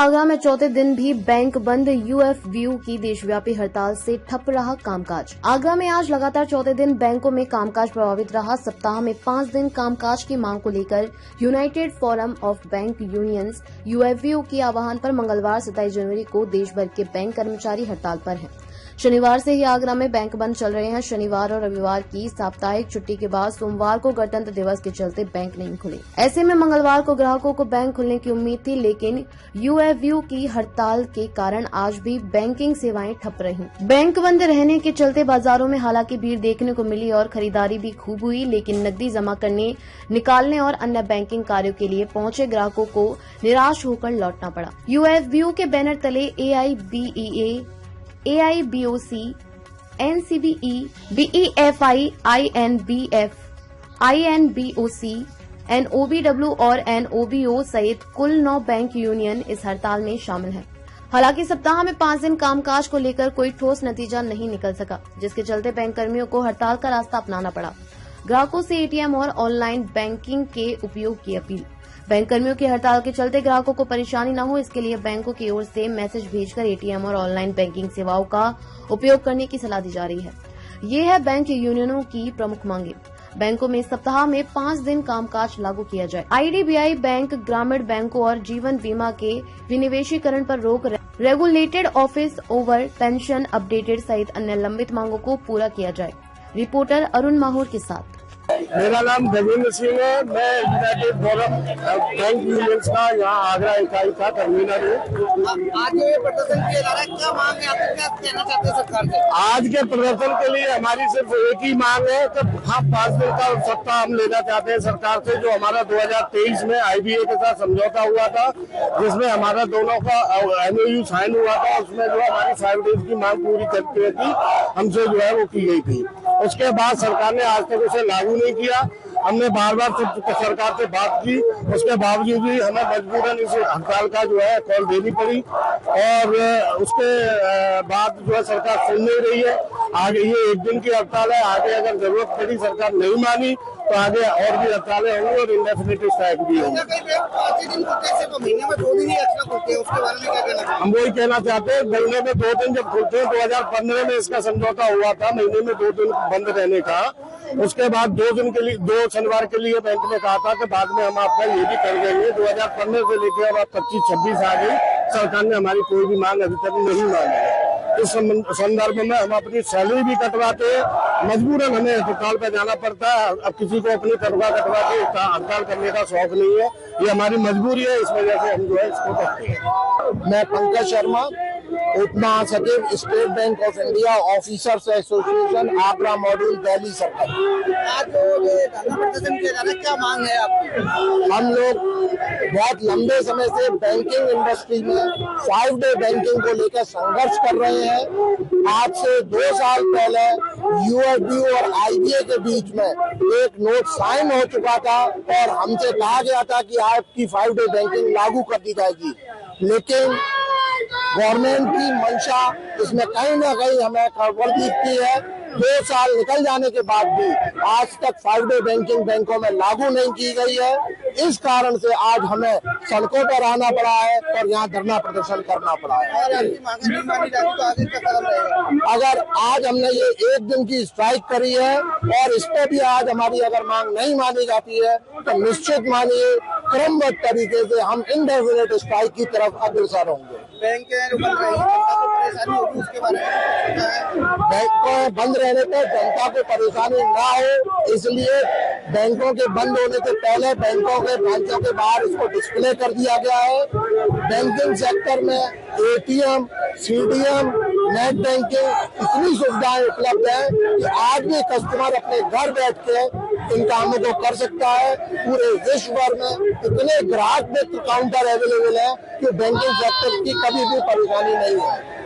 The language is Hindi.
आगरा में चौथे दिन भी बैंक बंद, यूएफबीयू की देशव्यापी हड़ताल से ठप रहा कामकाज। आगरा में आज लगातार चौथे दिन बैंकों में कामकाज प्रभावित रहा। सप्ताह में 5 दिन कामकाज की मांग को लेकर United forum of bank unions UFBU के आह्वान पर मंगलवार 27 जनवरी को देश भर के बैंक कर्मचारी हड़ताल पर हैं। शनिवार से ही आगरा में बैंक बंद चल रहे हैं। शनिवार और रविवार की साप्ताहिक छुट्टी के बाद सोमवार को गणतंत्र दिवस के चलते बैंक नहीं खुले। ऐसे में मंगलवार को ग्राहकों को बैंक खुलने की उम्मीद थी, लेकिन यूएफबीयू की हड़ताल के कारण आज भी बैंकिंग सेवाएं ठप रहीं। बैंक बंद रहने के चलते बाजारों में हालांकि भीड़ देखने को मिली और खरीदारी भी खूब हुई, लेकिन नकदी जमा करने, निकालने और अन्य बैंकिंग कार्यों के लिए पहुंचे ग्राहकों को निराश होकर लौटना पड़ा। यूएफबीयू के बैनर तले AIBEA, AIBOC, NCBE, BEFI, INBF, INBOC, NOBW और NOBO सहित कुल 9 बैंक यूनियन इस हड़ताल में शामिल हैं। हालांकि सप्ताह में 5 दिन कामकाज को लेकर कोई ठोस नतीजा नहीं निकल सका, जिसके चलते बैंक कर्मियों को हड़ताल का रास्ता अपनाना पड़ा। ग्राहकों से एटीएम और ऑनलाइन बैंकिंग के उपयोग की अपील। बैंक कर्मियों की हड़ताल के चलते ग्राहकों को परेशानी न हो, इसके लिए बैंकों की ओर से मैसेज भेजकर एटीएम और ऑनलाइन बैंकिंग सेवाओं का उपयोग करने की सलाह दी जा रही है। ये है बैंक यूनियनों की प्रमुख मांगे। बैंकों में सप्ताह में 5 दिन कामकाज लागू किया जाए। आईडीबीआई बैंक, ग्रामीण बैंकों और जीवन बीमा के विनिवेशीकरण पर रोक, regulated office over pension updated सहित अन्य लंबित मांगों को पूरा किया जाए। रिपोर्टर अरुण माहौर के साथ। मेरा नाम देवेंद्र सिंह है। मैं यूनाइटेड फोरम बैंक यूनियंस का यहाँ आगरा इकाई का कन्वीनर हूँ। आज ये प्रदर्शन किया जा रहा है, क्या मांग है आपको, क्या कहना चाहते हैं सरकार से? आज के प्रदर्शन के लिए हमारी सिर्फ एक ही मांग है कि हम 5 दिन का सप्ताह हम लेना चाहते हैं सरकार से। जो हमारा 2023 में आईबीए के साथ समझौता हुआ था, जिसमें हमारा दोनों का MOU साइन हुआ था, उसमें जो हमारी 5 डेज की मांग पूरी करके थी, हमसे जो है वो की गई थी। उसके बाद सरकार ने आज तक उसे लागू नहीं किया। हमने बार बार सरकार से बात की, उसके बावजूद भी हमें मजबूरन इस हड़ताल का जो है कॉल देनी पड़ी और उसके बाद जो है सरकार सुन नहीं रही है। आगे ये 1 दिन की हड़ताल है, आगे अगर जरूरत पड़ी सरकार नहीं मानी तो आगे और भी हड़तालें होंगी और इंडेफिनिट स्ट्राइक भी होंगी। महीने में 2 दिन ही एक्स्ट्रा खुलते हैं, उसके बारे में क्या कहना? हम वही कहना चाहते हैं, महीने में 2 दिन जब खुलते हैं, 2015 में इसका समझौता हुआ था महीने में 2 दिन बंद रहने का। उसके बाद 2 दिन के लिए, 2 शनिवार के लिए बैंक ने कहा था कि बाद में हम आपका ये भी कर देंगे। 2015 से लेकर अब 25-26 आ गई, सरकार ने हमारी कोई भी मांग अभी तक नहीं मानी है। इस संदर्भ में हम अपनी सैलरी भी कटवाते हैं, मजबूरन हमें हड़ताल पर जाना पड़ता है। अब किसी को अपनी तनख्वाह कटवा के हड़ताल करने का शौक नहीं है, ये हमारी मजबूरी है, इस वजह से हम जो है इसको करते हैं। मैं पंकज शर्मा, उप महासचिव, state bank of India officers association, Agra module, Delhi circle. आज जो धरना प्रदर्शन किया जा रहा है, क्या मांग है आपकी? हम लोग बहुत लंबे समय से बैंकिंग इंडस्ट्री में 5 डे बैंकिंग को लेकर संघर्ष कर रहे हैं। आज से 2 साल पहले यूएफबीयू और आईबीए के बीच में एक नोट साइन हो चुका था और हमसे कहा गया था कि आपकी 5 डे बैंकिंग लागू कर दी जाएगी, लेकिन गवर्नमेंट की मंशा इसमें कहीं ना कहीं हमें खबर दिखती है। 2 साल निकल जाने के बाद भी आज तक 5 डे बैंकिंग बैंकों में लागू नहीं की गई है। इस कारण से आज हमें सड़कों पर आना पड़ा है और यहाँ धरना प्रदर्शन करना पड़ा है। अगर आज हमने ये 1 दिन की स्ट्राइक करी है और इस पे भी आज हमारी अगर मांग नहीं मानी जाती है तो निश्चित मानिए क्रमबद्ध तरीके से हम इंडेफिनिट स्ट्राइक की तरफ अग्रसर होंगे। बैंक परेशानी होगी, उसके बारे में बैंक बंद रहने पर जनता को परेशानी ना हो, इसलिए बैंकों के बंद होने से पहले बैंकों के ब्रांचों के बाहर इसको डिस्प्ले कर दिया गया है। बैंकिंग सेक्टर में एटीएम, सीडीएम, नेट बैंकिंग इतनी सुविधाएं उपलब्ध है कि आज भी कस्टमर अपने घर बैठ के इन कामों को कर सकता है। पूरे विश्व भर में इतने ग्राहक मित्र काउंटर अवेलेबल है कि बैंकिंग सेक्टर की कभी भी परेशानी नहीं है।